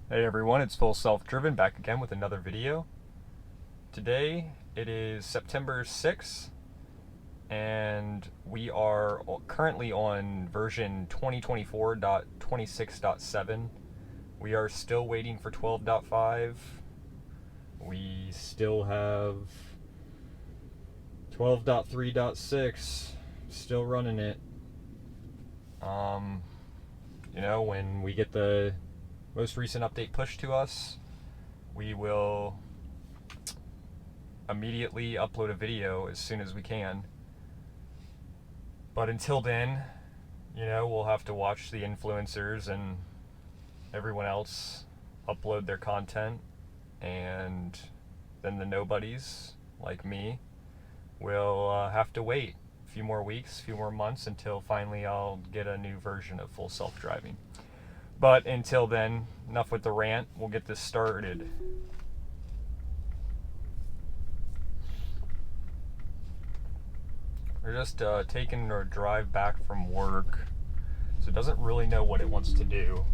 Hey everyone, it's Full Self-Driven back again with another video. Today it is September 6th and we are currently on version 2024.26.7. We are still waiting for 12.5. We still have 12.3.6 still running it. When we get the most recent update pushed to us, we will immediately upload a video as soon as we can. But until then, we'll have to watch the influencers and everyone else upload their content, and then the nobodies like me will have to wait a few more weeks, a few more months until finally I'll get a new version of Full Self-Driving. But until then, enough with the rant. We'll get this started. We're just taking a drive back from work, so it doesn't really know what it wants to do.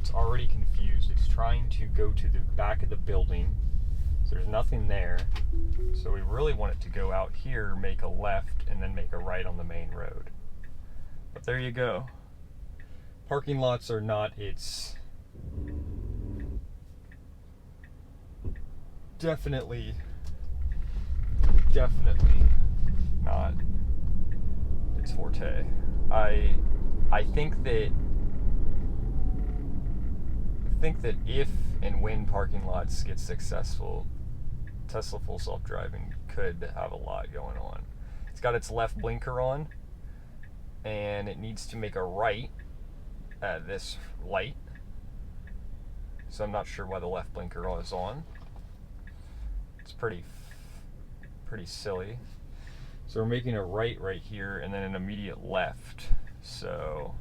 It's already confused. It's trying to go to the back of the building, so there's nothing there. So we really want it to go out here, make a left, and then make a right on the main road. But there you go. Parking lots are not its definitely not its forte. I think that if and when parking lots get successful, Tesla Full Self-Driving could have a lot going on. It's got its left blinker on, and it needs to make a right at this light, so I'm not sure why the left blinker is on. It's pretty silly. So we're making a right here and then an immediate left. So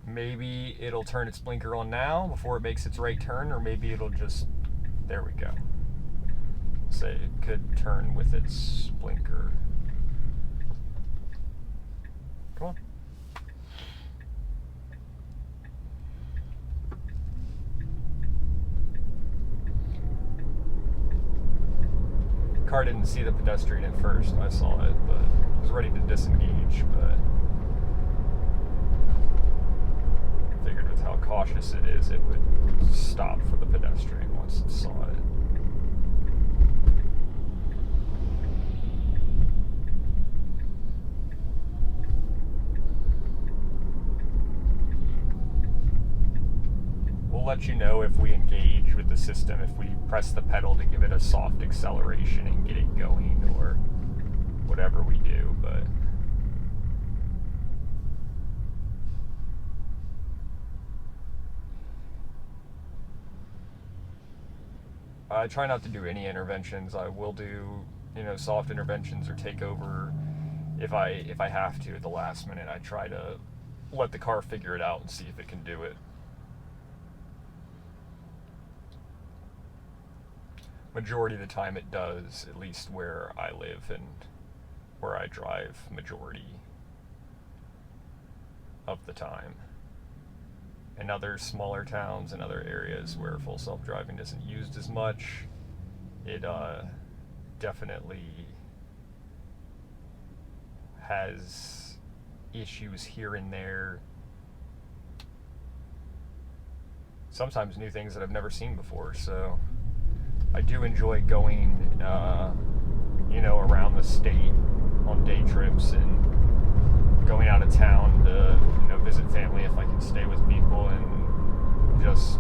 maybe it'll turn its blinker on now before it makes its right turn, or maybe it'll just, there we go. Say it could turn with its blinker. Come on. Car didn't see the pedestrian at first. I saw it, but it was ready to disengage, but figured with how cautious it is, it would stop for the pedestrian once it saw it. We'll let you know if we engage with the system, if we press the pedal to give it a soft acceleration and get it going, or whatever we do, but I try not to do any interventions. I will do, soft interventions or take over if I have to at the last minute. I try to let the car figure it out and see if it can do it. Majority of the time it does, at least where I live and where I drive majority of the time. In other smaller towns and other areas where full self-driving isn't used as much, it definitely has issues here and there. Sometimes new things that I've never seen before, so I do enjoy going, around the state on day trips and going out of town to, visit family if I can stay with people and just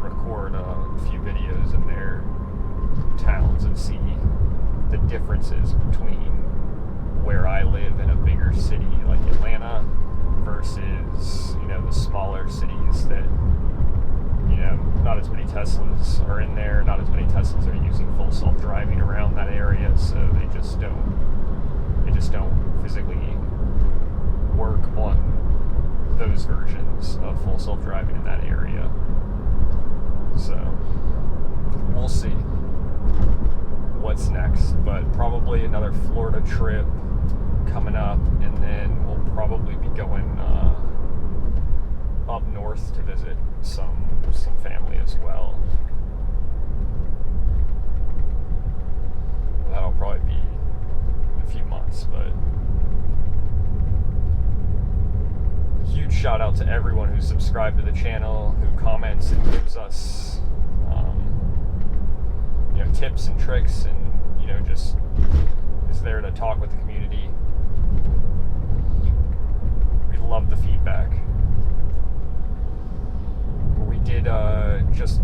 record a few videos in their towns and see the differences between where I live in a bigger city like Atlanta versus, the smaller cities that, not as many Teslas are in there, not as many Teslas are using full self-driving around that area, so they just don't physically work on those versions of full self-driving in that area. another Florida trip coming up, and then we'll probably be going up north to visit some family as well. That'll probably be in a few months, but huge shout out to everyone who's subscribed to the channel, who comments and gives us tips and tricks, and just is there to talk with the community. We love the feedback. We did just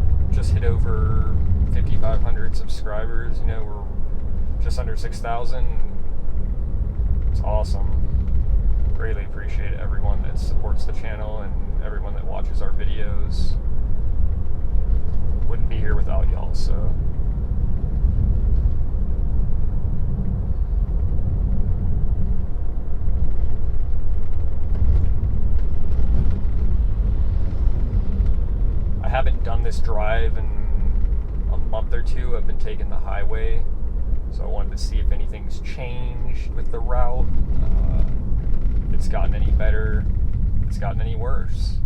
hit over 5,500 subscribers. We're just under 6,000. It's awesome. Greatly appreciate everyone that supports the channel and everyone that watches our videos. Wouldn't be here without y'all, so I haven't done this drive in a month or two. I've been taking the highway, so I wanted to see if anything's changed with the route, if it's gotten any better, if it's gotten any worse.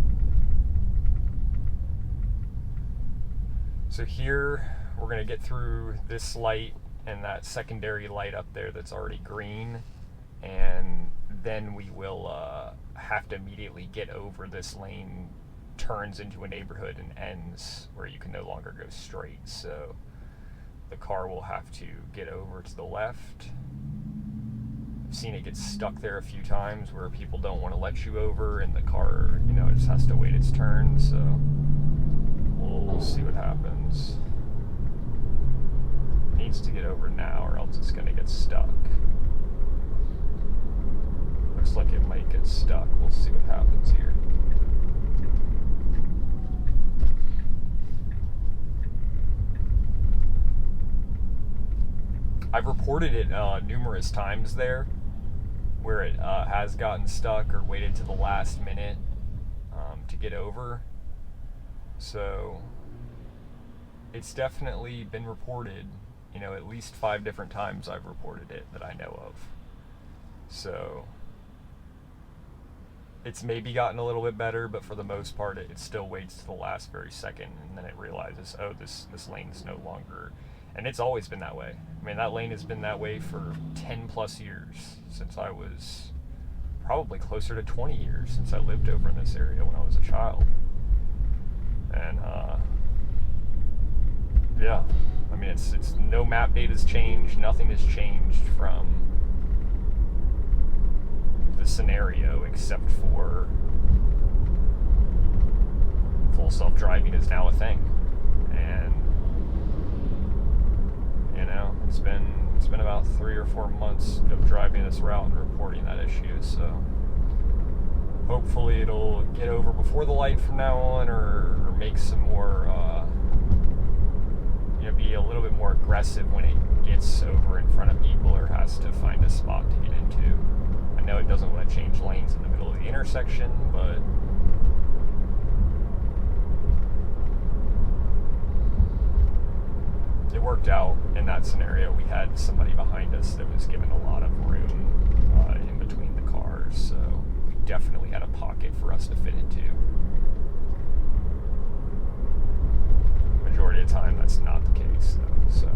So here, we're going to get through this light and that secondary light up there that's already green, and then we will have to immediately get over this lane. Turns into a neighborhood and ends where you can no longer go straight, so the car will have to get over to the left. I've seen it get stuck there a few times where people don't want to let you over, and the car, just has to wait its turn, so we'll see what happens. It needs to get over now, or else it's going to get stuck. Looks like it might get stuck. We'll see what happens here. I've reported it numerous times there, where it has gotten stuck or waited to the last minute to get over. So it's definitely been reported, at least 5 different times I've reported it that I know of. So it's maybe gotten a little bit better, but for the most part it still waits to the last very second, and then it realizes, oh, this lane's no longer. And it's always been that way. I mean, that lane has been that way for 10 plus years, since I was probably closer to 20 years since I lived over in this area when I was a child. And yeah, I mean, it's no map data's changed, nothing has changed from the scenario, except for full self-driving is now a thing. And it's been about 3 or 4 months of driving this route and reporting that issue, so hopefully it'll get over before the light from now on, or make some more be a little bit more aggressive when it gets over in front of people or has to find a spot to get into. I know it doesn't want to change lanes in the middle of the intersection, but it worked out in that scenario. We had somebody behind us that was given a lot of room in between the cars, so we definitely had a pocket for us to fit into. Majority of the time, that's not the case, though, so.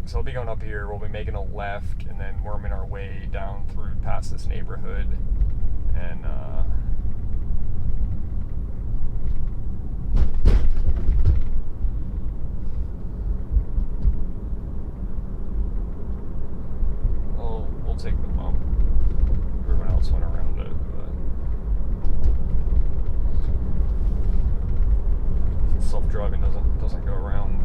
So we'll be going up here, we'll be making a left, and then worming our way down through past this neighborhood, and we'll take the bump. Everyone else went around it, but self-driving doesn't go around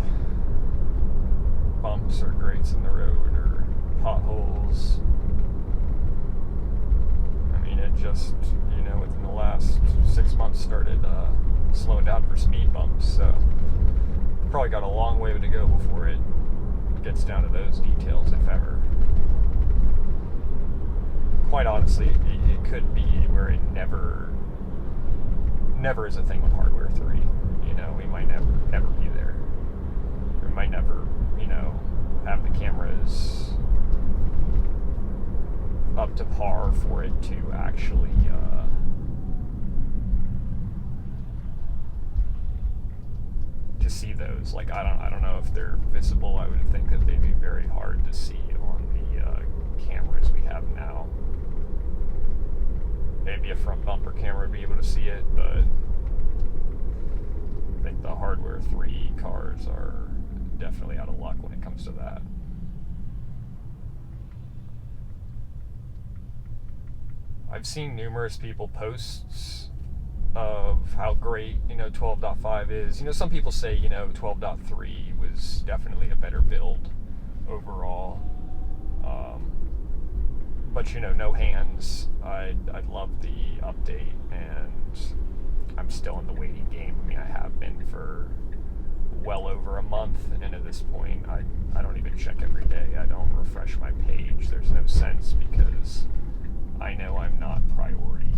bumps or grates in the road or potholes. I mean, it just, within the last 6 months started slowing down for speed bumps, so probably got a long way to go before it gets down to those details, if ever. quite honestly, it could be where it never is a thing with hardware 3. You know, we might never be there. We might never, you know, have the cameras up to par for it to actually to see those. Like, I don't know if they're visible. I would think that they'd be very hard to see on the cameras we have now. Maybe a front bumper camera would be able to see it, but I think the hardware 3 cars are definitely out of luck when it comes to that. I've seen numerous people posts of how great, you know, 12.5 is. You know, some people say, you know, 12.3 was definitely a better build overall. But, you know, no hands. I'd love the update, and I'm still in the waiting game. I mean, I have been for well over a month, and at this point, I don't even check every day. I don't refresh my page. There's no sense, because I know I'm not priority.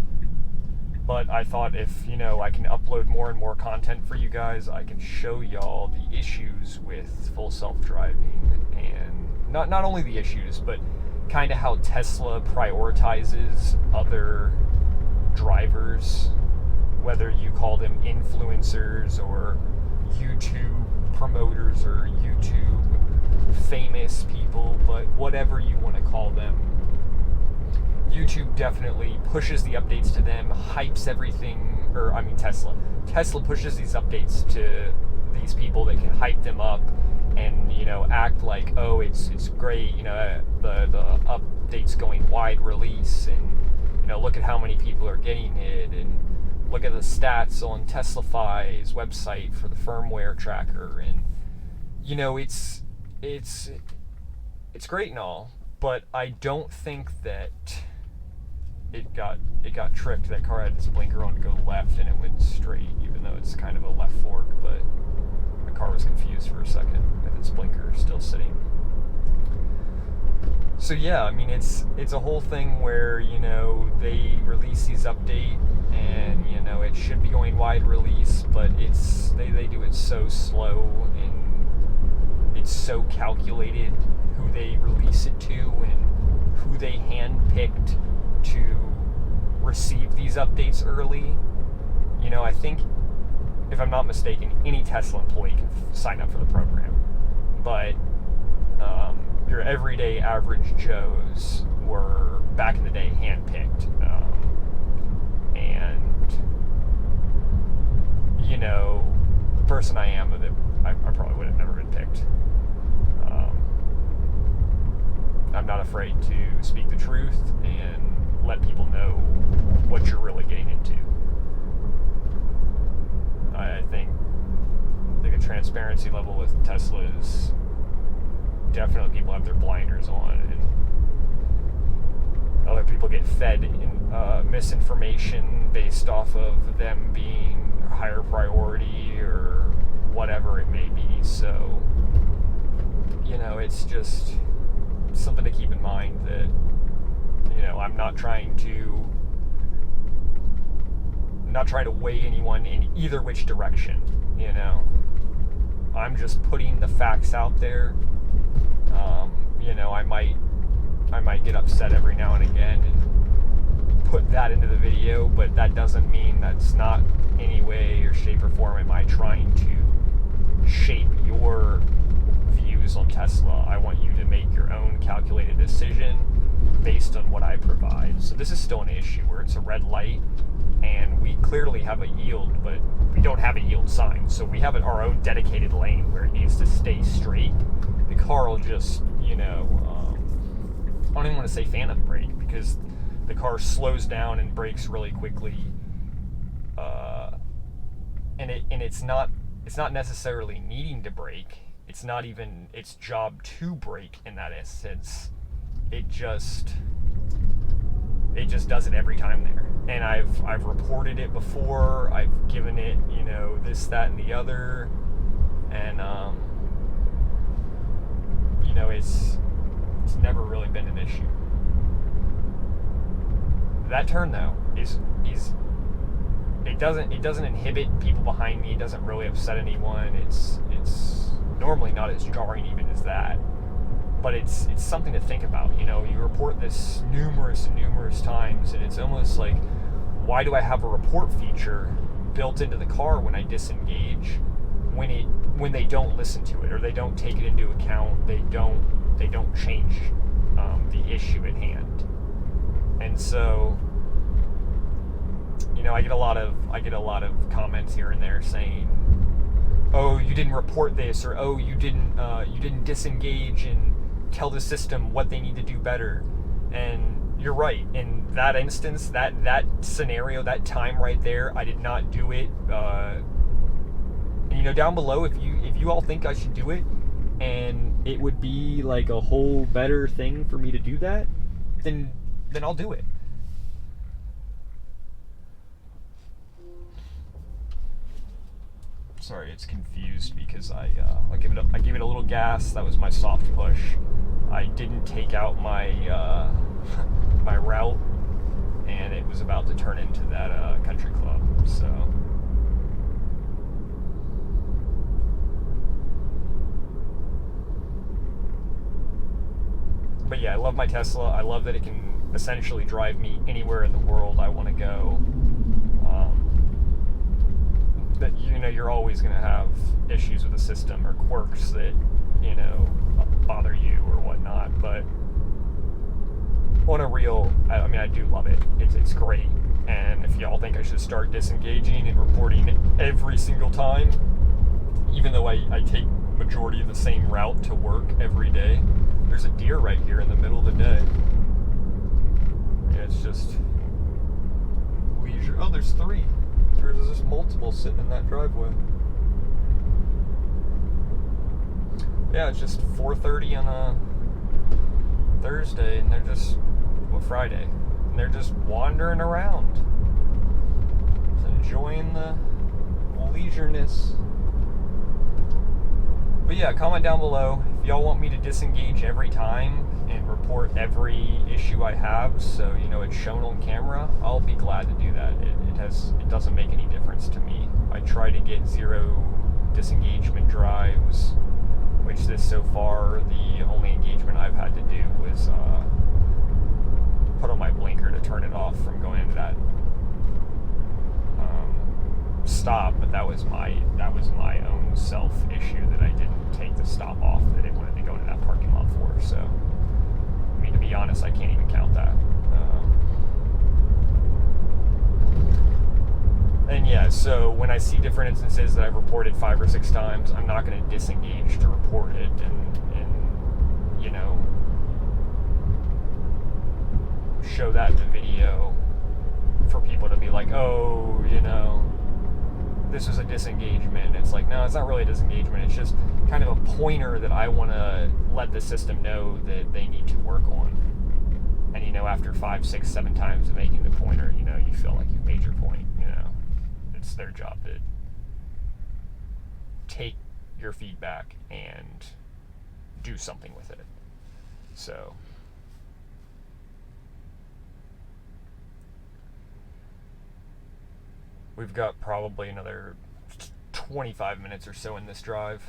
But I thought if, you know, I can upload more and more content for you guys, I can show y'all the issues with full self-driving, and not only the issues, but kind of how Tesla prioritizes other drivers, whether you call them influencers or YouTube promoters or YouTube famous people, but whatever you want to call them. YouTube definitely pushes the updates to them, hypes everything, Tesla. Tesla pushes these updates to these people that can hype them up and, you know, act like, oh, it's great, you know, the update's going wide release, and, you know, look at how many people are getting it, and look at the stats on Teslafy's website for the firmware tracker, and, you know, it's great and all, but I don't think that it got tricked. That car had its blinker on to go left, and it went straight, even though it's kind of a left fork, but the car was confused for a second with its blinker still sitting. So yeah, I mean, it's a whole thing where, you know, they release these updates, and, you know, it should be going wide release, but they do it so slow, and it's so calculated who they release it to and who they handpicked to receive these updates early. You know, I think, if I'm not mistaken, any Tesla employee can sign up for the program, but your everyday average Joes were, back in the day, handpicked, and, you know, the person I am, I probably would have never been picked. I'm not afraid to speak the truth and let people know what you're really getting into. I think the transparency level with Tesla is definitely, people have their blinders on, and other people get fed misinformation based off of them being higher priority or whatever it may be. So, you know, it's just something to keep in mind that, you know, I'm not trying to weigh anyone in either which direction, you know. I'm just putting the facts out there. You know, I might get upset every now and again and put that into the video, but that doesn't mean that's not any way or shape or form am I trying to shape your views on Tesla. I want you to make your own calculated decision based on what I provide. So this is still an issue where it's a red light, and we clearly have a yield, but we don't have a yield sign. So we have our own dedicated lane where it needs to stay straight. The car will just, you know, I don't even want to say phantom brake, because the car slows down and brakes really quickly, and it's not necessarily needing to brake. It's not even its job to brake in that essence. It just does it every time there. And I've reported it before. I've given it, you know, this, that, and the other, and you know, it's never really been an issue. That turn though is it doesn't inhibit people behind me. It doesn't really upset anyone. It's normally not as jarring even as that, but it's something to think about. You know, you report this numerous times, and it's almost like, why do I have a report feature built into the car when I disengage, when they don't listen to it, or they don't take it into account, they don't change the issue at hand. And so, you know, I get a lot of comments here and there saying, oh, you didn't report this, or oh, you didn't disengage and tell the system what they need to do better. And you're right. In that instance, that scenario, that time right there, I did not do it. And, you know, down below, if you all think I should do it, and it would be like a whole better thing for me to do that, then I'll do it. Sorry, it's confused because I gave it a little gas. That was my soft push. I didn't take out my my route, and it was about to turn into that country club. So, but yeah, I love my Tesla. I love that it can essentially drive me anywhere in the world I want to go. That, you know, you're always going to have issues with the system or quirks that, you know, bother you or whatnot, but on a real, I mean, I do love it. It's great. And if y'all think I should start disengaging and reporting every single time, even though I take majority of the same route to work every day, there's a deer right here in the middle of the day. Yeah, it's just leisure. Oh, there's 3. There's just multiple sitting in that driveway. Yeah, it's just 4:30 on a Thursday, and they're just, well, Friday, and they're just wandering around, just enjoying the leisureness. But yeah, comment down below if y'all want me to disengage every time and report every issue I have, so you know it's shown on camera. I'll be glad to do that. It doesn't make any difference to me. I try to get 0 disengagement drives, which this so far, the only engagement I've had to do was put on my blinker to turn it off from going into that stop, but that was my own self issue that I didn't take the stop off that it wanted to go into that parking lot for. So, I mean, to be honest, I can't even count that. And yeah, so when I see different instances that I've reported 5 or 6 times, I'm not going to disengage to report it and you know, show that in the video for people to be like, oh, you know, this was a disengagement. It's like, no, it's not really a disengagement. It's just kind of a pointer that I want to let the system know that they need to work on. And, you know, after 5, 6, 7 times of making the pointer, you know, you feel like you've made your point, you know. It's their job to take your feedback and do something with it. So, we've got probably another 25 minutes or so in this drive.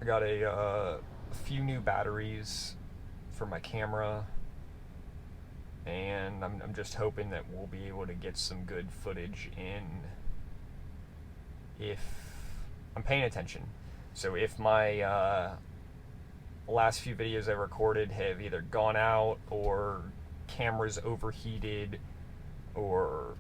I got a few new batteries for my camera, and I'm just hoping that we'll be able to get some good footage in if I'm paying attention. So if my last few videos I recorded have either gone out or camera's overheated or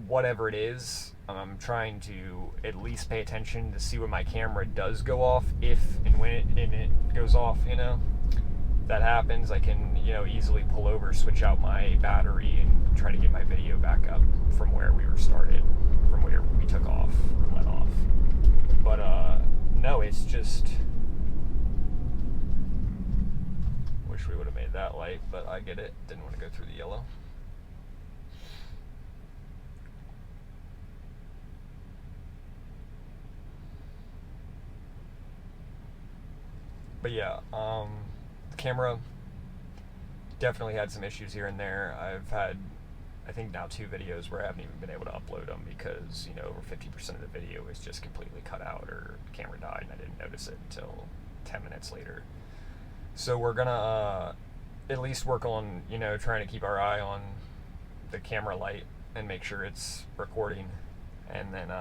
whatever it is, I'm trying to at least pay attention to see when my camera does go off, if and when it goes off, you know. If that happens, I can, you know, easily pull over, switch out my battery, and try to get my video back up from where we were started, from where we took off, or let off. But, no, it's just, wish we would have made that light, but I get it. Didn't want to go through the yellow. But yeah, the camera definitely had some issues here and there. I've had, I think now 2 videos where I haven't even been able to upload them because, over 50% of the video is just completely cut out, or the camera died and I didn't notice it until 10 minutes later. So we're gonna at least work on, trying to keep our eye on the camera light and make sure it's recording, and then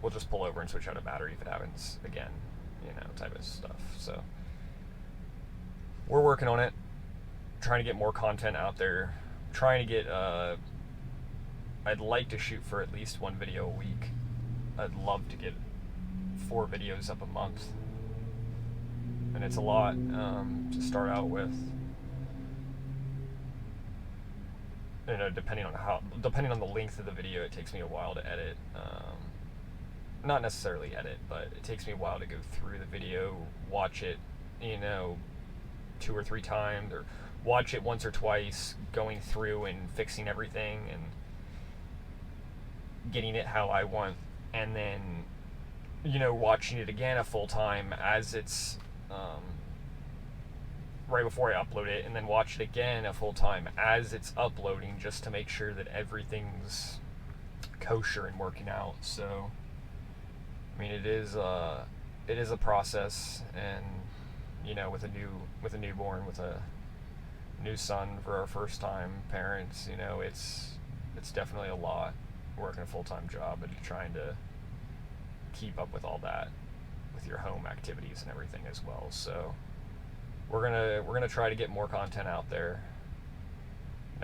we'll just pull over and switch out a battery if it happens again, type of stuff. So we're working on it, trying to get more content out there, trying to get, I'd like to shoot for at least 1 video a week. I'd love to get 4 videos up a month, and it's a lot to start out with. Depending on the length of the video, it takes me a while to edit. Not necessarily edit, but it takes me a while to go through the video, watch it, 2 or 3 times, or watch it once or twice, going through and fixing everything and getting it how I want, and then, watching it again a full time as it's, right before I upload it, and then watch it again a full time as it's uploading, just to make sure that everything's kosher and working out. So, it is a process, and with a newborn, with a new son for our first time parents, it's definitely a lot, working a full-time job and trying to keep up with all that with your home activities and everything as well. So we're gonna try to get more content out there.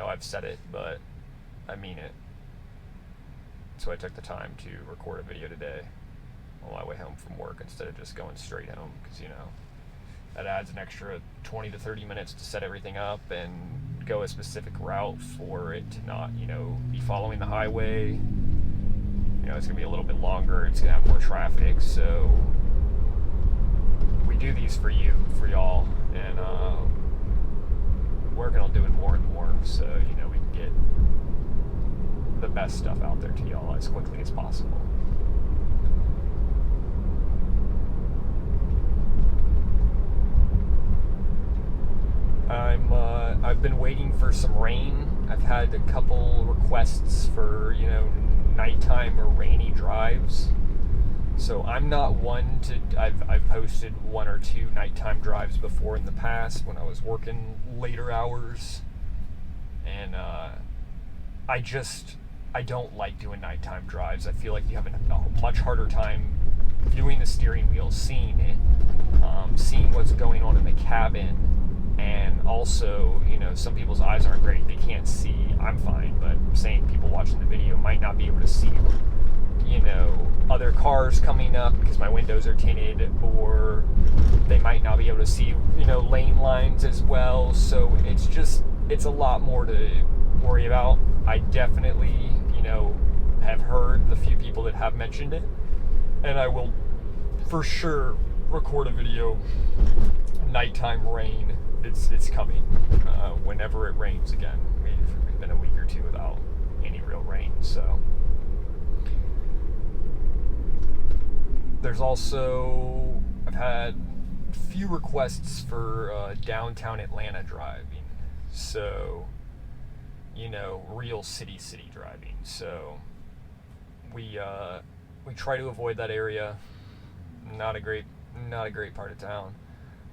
I've said it, but I mean it. So I took the time to record a video today on my way home from work instead of just going straight home, because that adds an extra 20 to 30 minutes to set everything up and go a specific route for it to not, be following the highway. It's gonna be a little bit longer, it's gonna have more traffic, so we do these for you, for y'all, and working on doing more and more, so we can get the best stuff out there to y'all as quickly as possible. I've been waiting for some rain. I've had a couple requests for, nighttime or rainy drives. So I'm not one to, I've posted 1 or 2 nighttime drives before in the past when I was working later hours. And I don't like doing nighttime drives. I feel like you have a much harder time viewing the steering wheel, seeing it, seeing what's going on in the cabin. And also, some people's eyes aren't great. They can't see. I'm fine, but I'm saying people watching the video might not be able to see, other cars coming up because my windows are tinted, or they might not be able to see, lane lines as well. So it's a lot more to worry about. I definitely, have heard the few people that have mentioned it, and I will for sure record a video. Nighttime rain. It's coming. Whenever it rains again. We've been a week or 2 without any real rain, so. There's also, I've had a few requests for downtown Atlanta driving. So, real city driving. So, we try to avoid that area. Not a great part of town.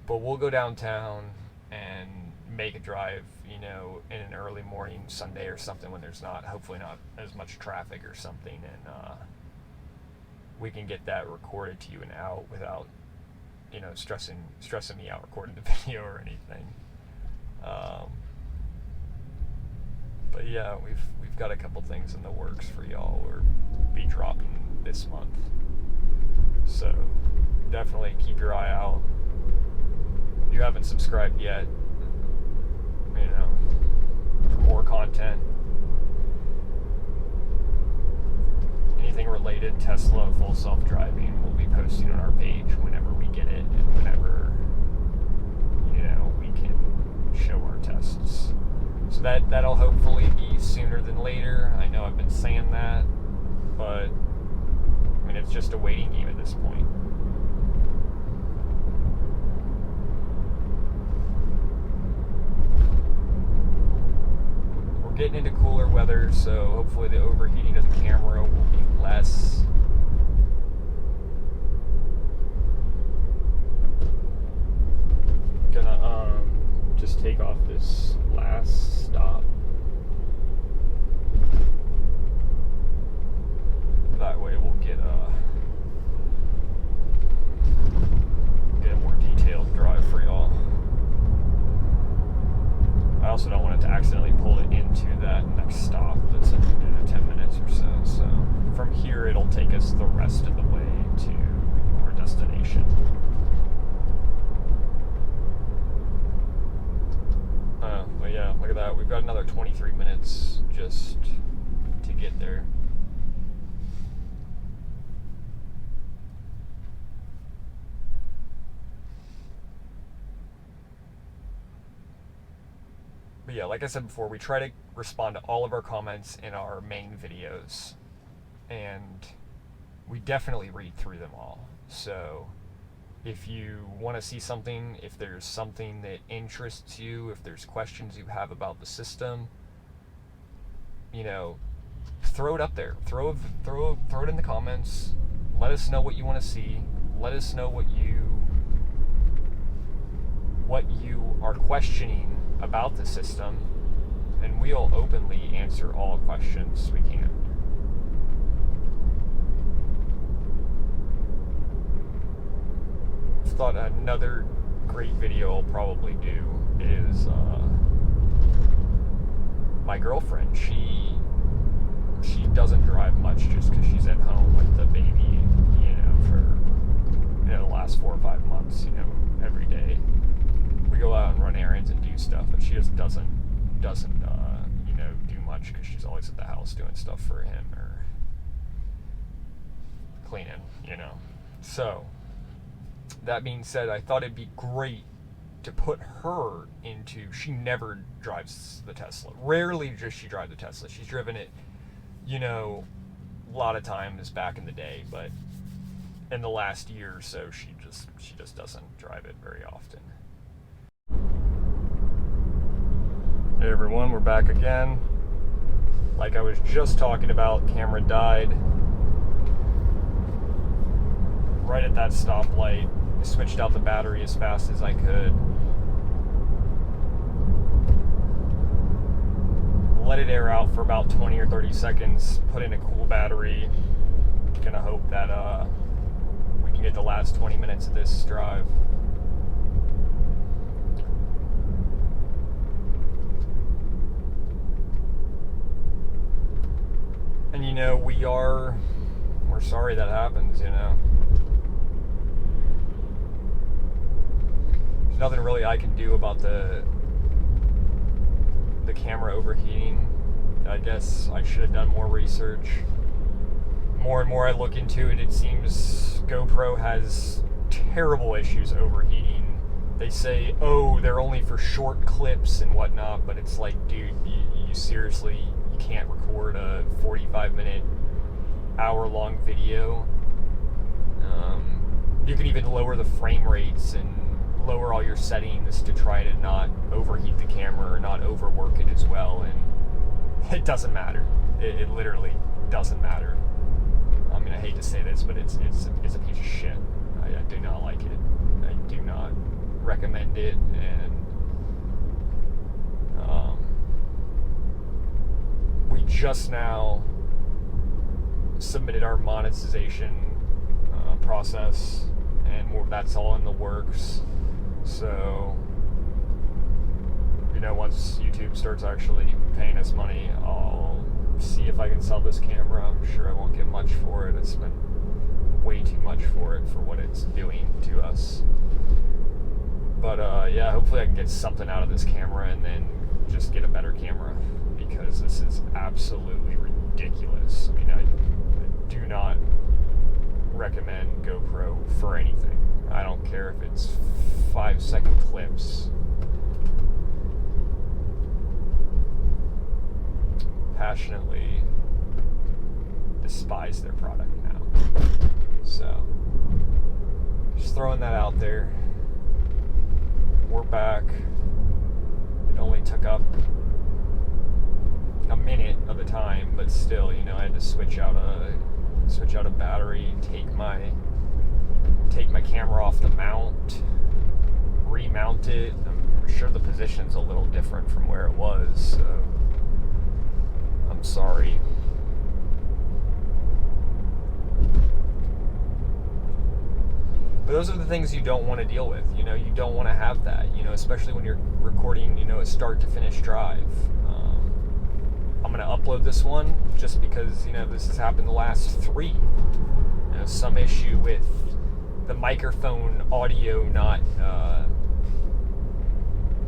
But we'll go downtown and make a drive, in an early morning Sunday or something when there's hopefully not as much traffic or something, and we can get that recorded to you and out without, stressing me out recording the video or anything. But yeah, we've got a couple things in the works for y'all. We'll be dropping this month, so definitely keep your eye out. If you haven't subscribed yet, for more content, anything related Tesla, full self-driving, we'll be posting on our page whenever we get it and whenever So that'll hopefully be sooner than later. I know I've been saying that, but I mean, it's just a waiting game at this point. We're getting into cooler weather, so hopefully the overheating of the camera will be less. Gonna just take off this last stop. That way we'll get a more detailed drive for y'all. I also don't want it to accidentally pull it into that next stop that's in 10 minutes or so. So from here it'll take us the rest of the way to our destination. But yeah, look at that. We've got another 23 minutes just to get there. But yeah, like I said before, we try to respond to all of our comments in our main videos, and we definitely read through them all. So if you want to see something, if there's something that interests you, if there's questions you have about the system, you know, throw it up there. Throw it in the comments. Let us know what you want to see. Let us know what you are questioning about the system, and we'll openly answer all questions we can. Thought another great video I'll probably do is my girlfriend. She doesn't drive much just because she's at home with the baby, you know, for the last 4 or 5 months, you know, every day. We go out and run errands and do stuff, but she just doesn't you know, do much because she's always at the house doing stuff for him or cleaning, you know. So that being said, I thought it'd be great to put her into. She never drives the Tesla. Rarely does she drive the Tesla. She's driven it, you know, a lot of times back in the day, but in the last year or so, she just doesn't drive it very often. Hey everyone, we're back again. Like I was just talking about, camera died right at that stoplight. I switched out the battery as fast as I could. Let it air out for about 20 or 30 seconds, put in a cool battery. Gonna hope that we can get the last 20 minutes of this drive. And you know, we're sorry that happens, you know. There's nothing really I can do about the camera overheating. I guess I should have done more research. More and more I look into it, it seems GoPro has terrible issues overheating. They say, oh, they're only for short clips and whatnot, but it's like, dude, you seriously, you can't record a 45-minute, hour-long video. You can even lower the frame rates and lower all your settings to try to not overheat the camera or not overwork it as well, and it doesn't matter. It literally doesn't matter. I mean, I hate to say this, but it's a piece of shit. I do not like it. I do not recommend it, and we just now submitted our monetization process, and that's all in the works. So, you know, once YouTube starts actually paying us money, I'll see if I can sell this camera. I'm sure I won't get much for it. I spent way too much for it for what it's doing to us. But yeah, hopefully I can get something out of this camera and then just get a better camera, because this is absolutely ridiculous. I mean, I do not recommend GoPro for anything. I don't care if it's 5-second clips. passionately despise their product now. So, just throwing that out there. We're back. It only took up a minute of the time, but still, I had to switch out a battery, take my camera off the mount, remount it. I'm sure the position's a little different from where it was, so I'm sorry. But those are the things you don't want to deal with. You don't want to have that, especially when you're recording, a start to finish drive. I'm going to upload this one just because, this has happened the last 3. Some issue with the microphone audio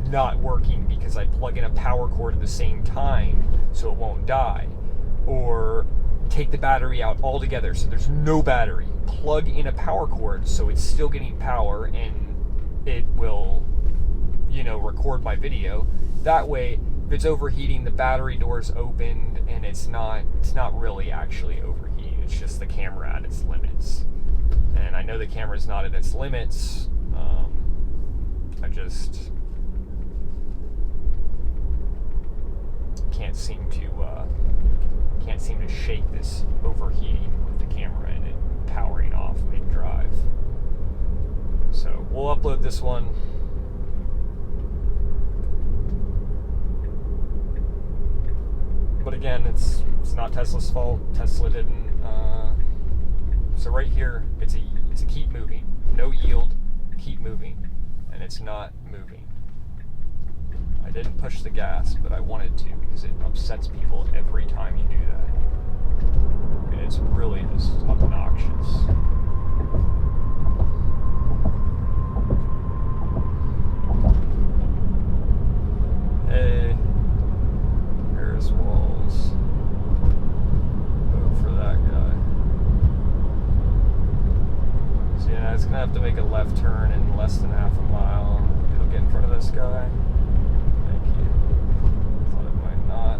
not working because I plug in a power cord at the same time so it won't die. Or take the battery out altogether so there's no battery. Plug in a power cord so it's still getting power and it will, record my video. That way, if it's overheating, the battery door's opened and it's not really actually overheating. It's just the camera at its limits. And I know the camera's not at its limits. I just can't seem to shake this overheating with the camera and it powering off mid-drive. So we'll upload this one. But again, it's not Tesla's fault. Tesla didn't. So right here, it's a keep moving, no yield, keep moving, and it's not moving. I didn't push the gas, but I wanted to because it upsets people every time you do that. And it's really just obnoxious. Hey, Harris Walls. Vote for that guy. So yeah, it's gonna have to make a left turn in less than half a mile. It'll get in front of this guy. Thank you. Thought it might not.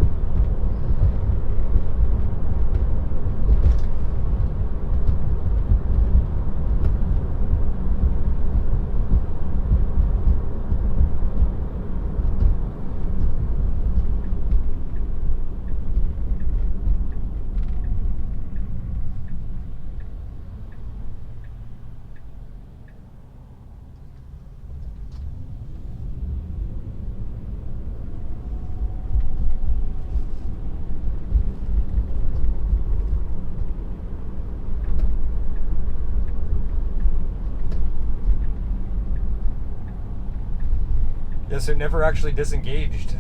So it never actually disengaged,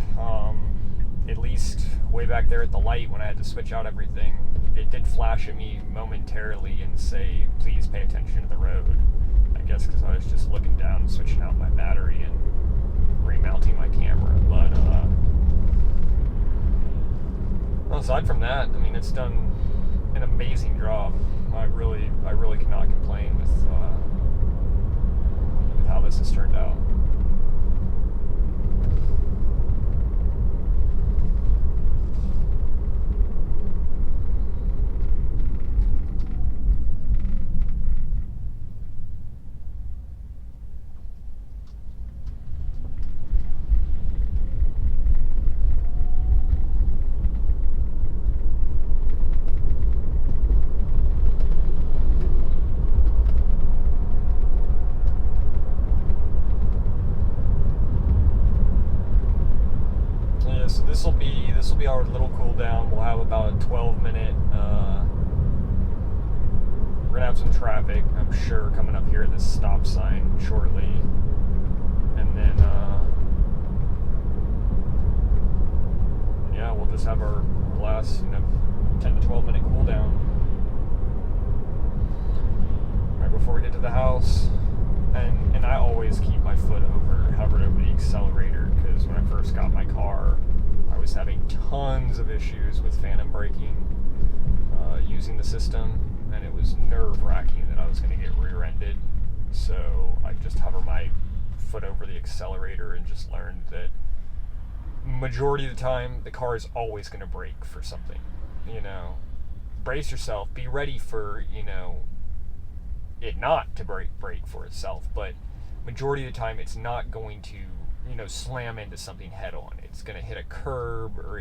at least way back there at the light when I had to switch out everything. It did flash at me momentarily and say, please pay attention to the road. I guess because I was just looking down and switching out my battery and remounting my camera. But aside from that, I mean, it's done an amazing job. I really cannot complain with how this has turned out. This will be our little cool down. We'll have about a 12-minute. We're gonna have some traffic, I'm sure, coming up here at this stop sign shortly, and then yeah, we'll just have our last 10 to 12-minute cool down right before we get to the house. And I always keep my foot hovered over the accelerator because when I first got my car, I was having tons of issues with phantom braking using the system, and it was nerve-wracking that I was going to get rear-ended. So I just hover my foot over the accelerator and just learned that majority of the time, the car is always going to brake for something. Brace yourself. Be ready for, it not to brake for itself. But majority of the time, it's not going to, slam into something head on. It's going to hit a curb, or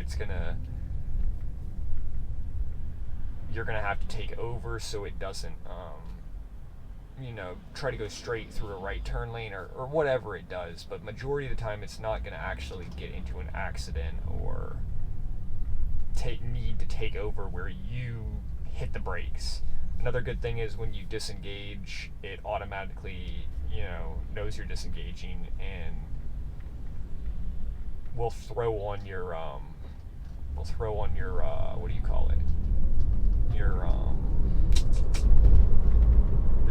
you're going to have to take over so it doesn't, try to go straight through a right turn lane or whatever it does. But majority of the time, it's not going to actually get into an accident or need to take over where you hit the brakes. Another good thing is when you disengage, it automatically, knows you're disengaging and will throw on your, what do you call it? Your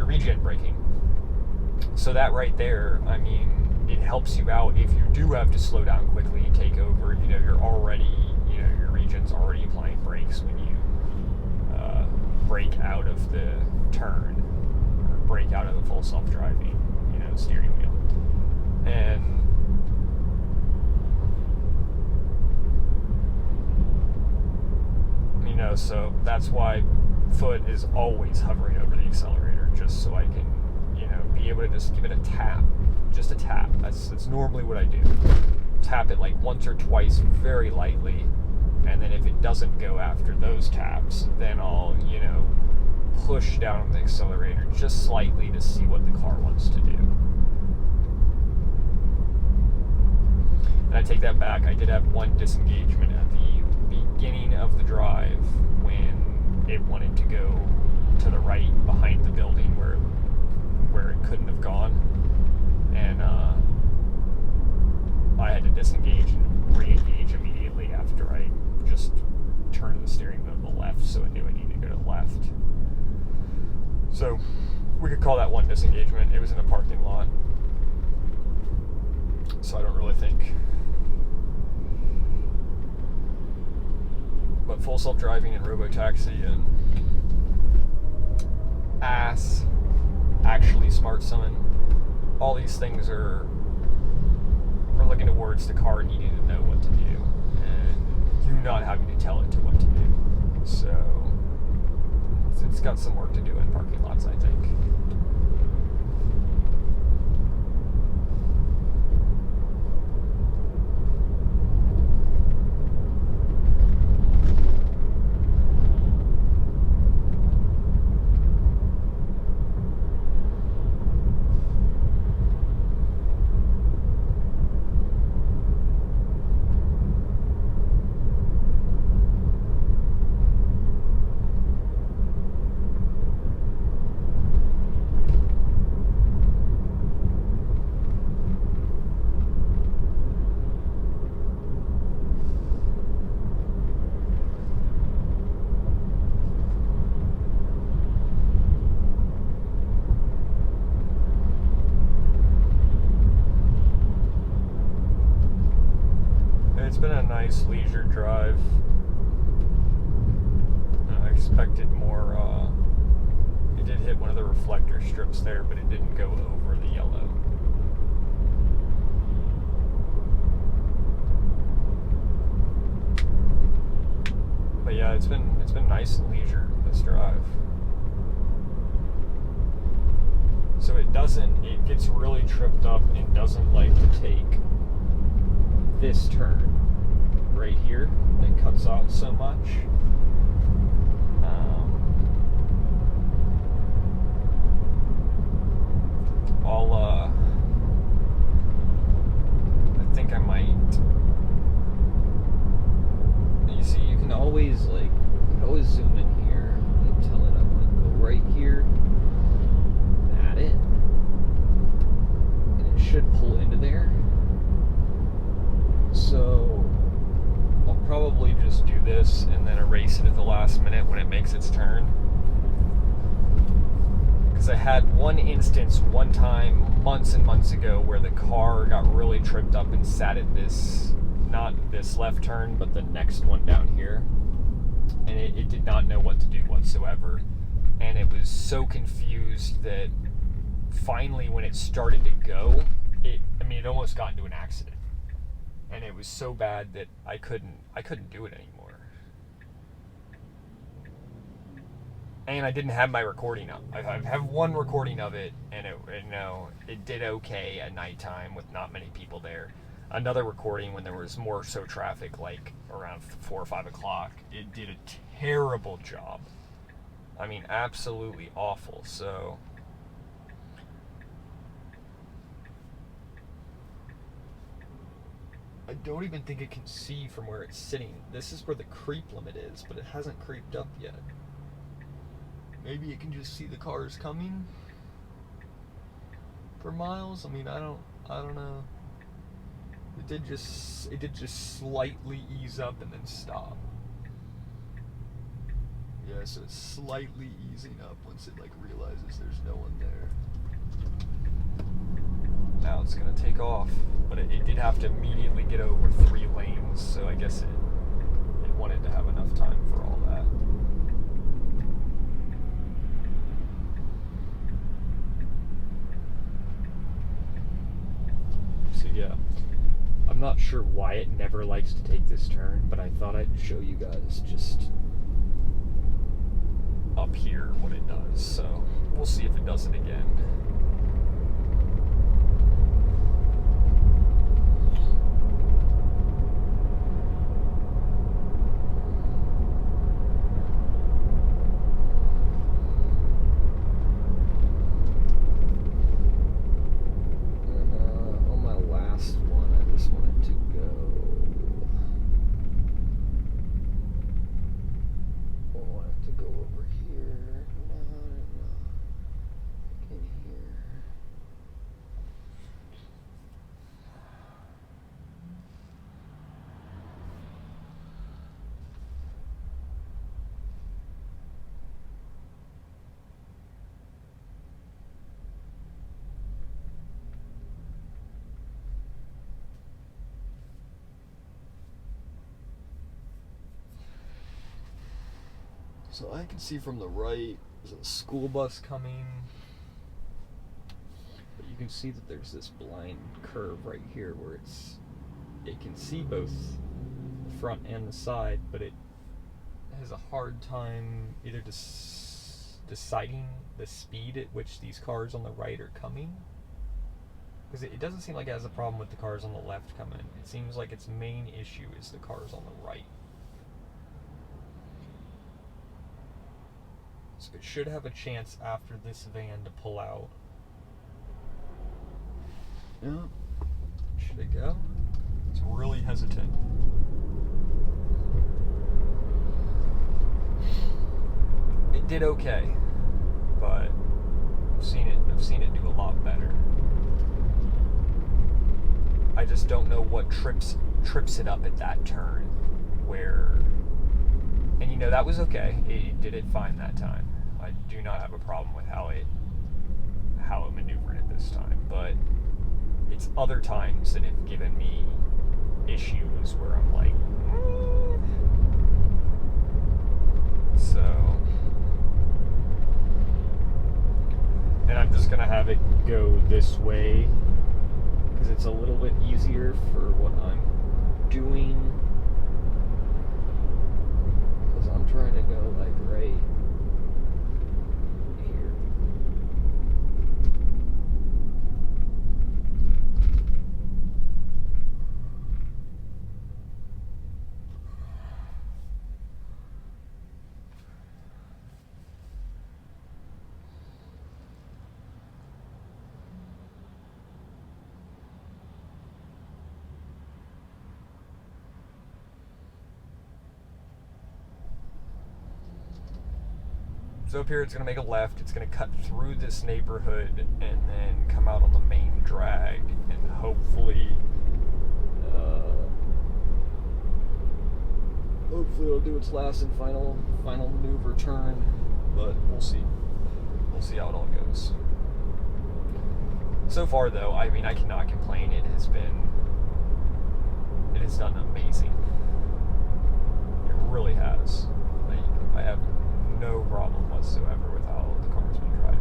regen braking. So that right there, it helps you out if you do have to slow down quickly and take over. You're already, your regen's already applying brakes when you brake out of the turn or brake out of the full self-driving, steering wheel. And so that's why foot is always hovering over the accelerator, just so I can, be able to just give it a tap. Just a tap. That's normally what I do. Tap it like once or twice very lightly, and then if it doesn't go after those taps, then I'll, push down on the accelerator just slightly to see what the car wants to do. And I take that back. I did have one disengagement at the beginning of the drive when it wanted to go to the right behind the building where it couldn't have gone, and I had to disengage and re-engage immediately after I just turned the steering wheel to the left, so it knew it needed to go to the left. So we could call that one disengagement. It was in a parking lot, so I don't really think. But full self-driving and robo-taxi and actually smart summon, all these things are looking towards the car needing to know what to do and you not having to tell it to what to do. So it's got some work to do in parking lots, I think. It's been a nice leisure drive. I expected more. It did hit one of the reflector strips there, but it didn't go over the yellow. But yeah, it's been nice and leisure this drive. So it gets really tripped up and doesn't like to take this turn right here that cuts out so much. I think I might. You see, you can always zoom in here and tell it I'm gonna go right here. At it, and it should pull into there. So I'll probably just do this and then erase it at the last minute when it makes its turn. Because I had one instance one time months and months ago where the car got really tripped up and sat at this, not this left turn, but the next one down here. And it did not know what to do whatsoever. And it was so confused that finally when it started to go, it almost got into an accident. and it was so bad that I couldn't do it anymore. And I didn't have my recording up. I have one recording of it, and it did okay at nighttime with not many people there. Another recording when there was more so traffic, like around 4 or 5 o'clock, it did a terrible job. I mean, absolutely awful. So I don't even think it can see from where it's sitting. This is where the creep limit is, but it hasn't creeped up yet. Maybe it can just see the cars coming for miles. I mean, I don't know. It did just slightly ease up and then stop. Yeah, so it's slightly easing up once it like realizes there's no one there. Now it's gonna take off, but it did have to immediately get over 3 lanes, so I guess it wanted to have enough time for all that. So yeah, I'm not sure why it never likes to take this turn, but I thought I'd show you guys just up here what it does. So we'll see if it does it again. So I can see from the right, there's a school bus coming. But you can see that there's this blind curve right here where it can see both the front and the side, but it has a hard time either deciding the speed at which these cars on the right are coming. Because it doesn't seem like it has a problem with the cars on the left coming. It seems like its main issue is the cars on the right. So it should have a chance after this van to pull out. Yeah. Should it go? It's really hesitant. It did okay, but I've seen it do a lot better. I just don't know what trips it up at that turn where, and that was okay. It did it fine that time. I do not have a problem with how it maneuvered it this time, but it's other times that have given me issues where I'm like, so, and I'm just gonna have it go this way because it's a little bit easier for what I'm doing. Because I'm trying to go like right here. So up here it's going to make a left, it's going to cut through this neighborhood and then come out on the main drag, and hopefully it'll do its last and final maneuver turn, but we'll see. We'll see how it all goes. So far though, I mean, I cannot complain. It has done amazing. It really has. Like, I have no problem whatsoever with how the car's been driving.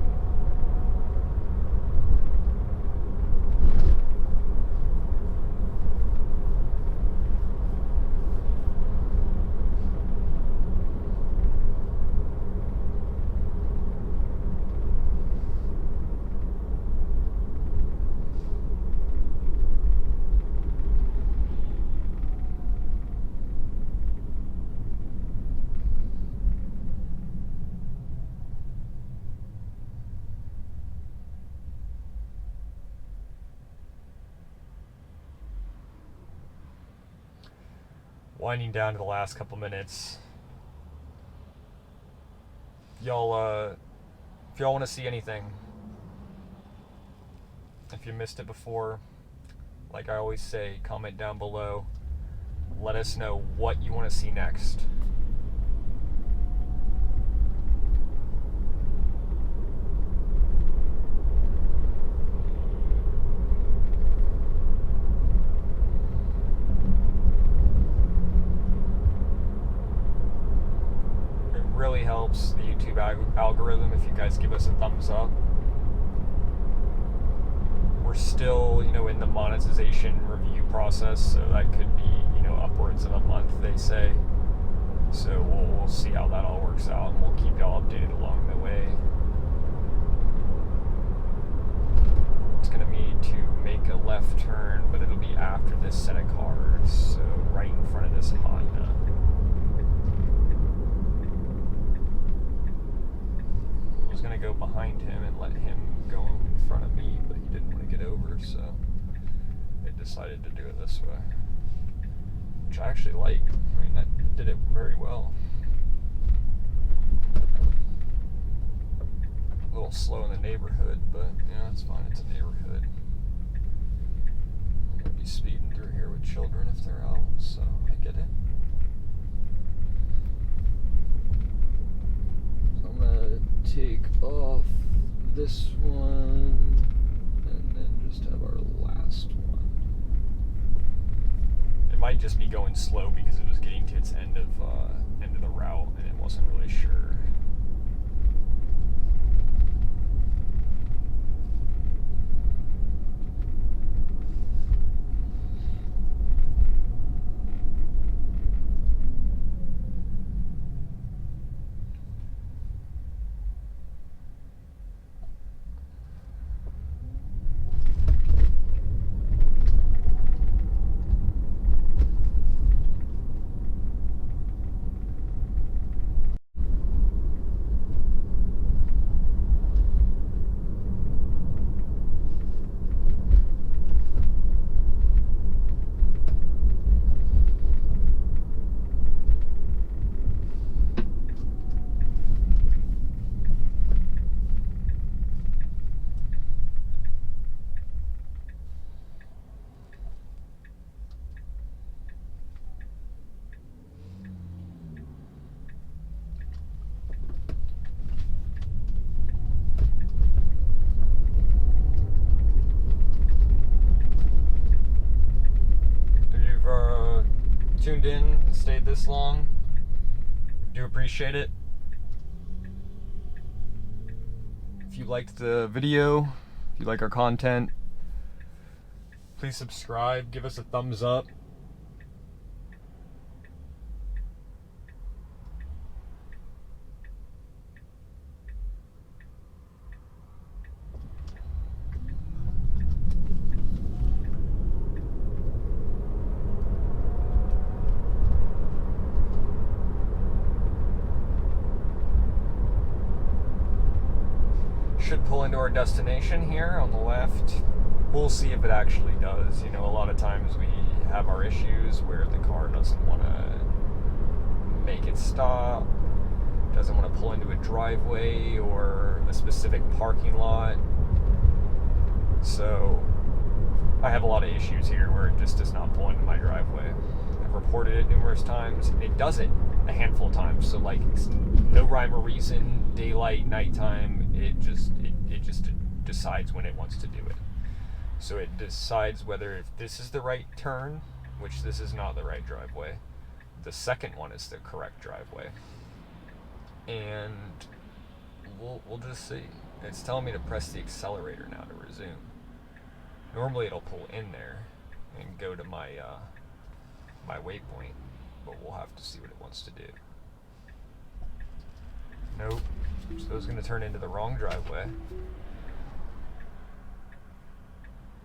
winding down to the last couple minutes. Y'all, if y'all want to see anything, if you missed it before, like I always say, comment down below. Let us know what you want to see next. It really helps the YouTube algorithm if you guys give us a thumbs up. We're still, in the monetization review process, so that could be, upwards of a month, they say. So we'll see how that all works out, and we'll keep y'all updated along the way. It's gonna need to make a left turn, but it'll be after this set of cars, so right in front of this Honda. I was gonna go behind him and let him go in front of me, but he didn't want to get over, so I decided to do it this way, which I actually like. I mean, that did it very well. A little slow in the neighborhood, but it's fine. It's a neighborhood. I'm gonna be speeding through here with children if they're out, so I get it. So I'm gonna take off this one and then just have our last one. It might just be going slow because it was getting to its end of the route and it wasn't really sure. Tuned in and stayed this long, do appreciate it. If you liked the video, if you like our content, please subscribe, give us a thumbs up. Should pull into our destination here on the left. We'll see if it actually does. A lot of times we have our issues where the car doesn't want to make it stop, doesn't want to pull into a driveway or a specific parking lot. So I have a lot of issues here where it just does not pull into my driveway. I've reported it numerous times. It does it a handful of times. So no rhyme or reason, daylight, nighttime. It just decides when it wants to do it. So it decides whether if this is the right turn, which this is not the right driveway. The second one is the correct driveway. And we'll just see. It's telling me to press the accelerator now to resume. Normally it'll pull in there and go to my my waypoint, but we'll have to see what it wants to do. Nope. So it's going to turn into the wrong driveway.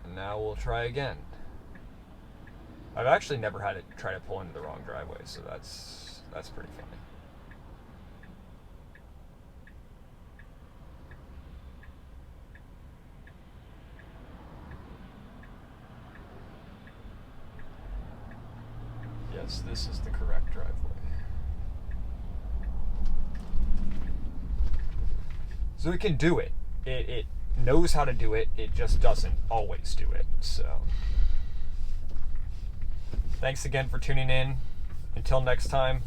And now we'll try again. I've actually never had it try to pull into the wrong driveway, so that's pretty funny. Yes, this is the So it can do it. It knows how to do it. It just doesn't always do it. So thanks again for tuning in. Until next time.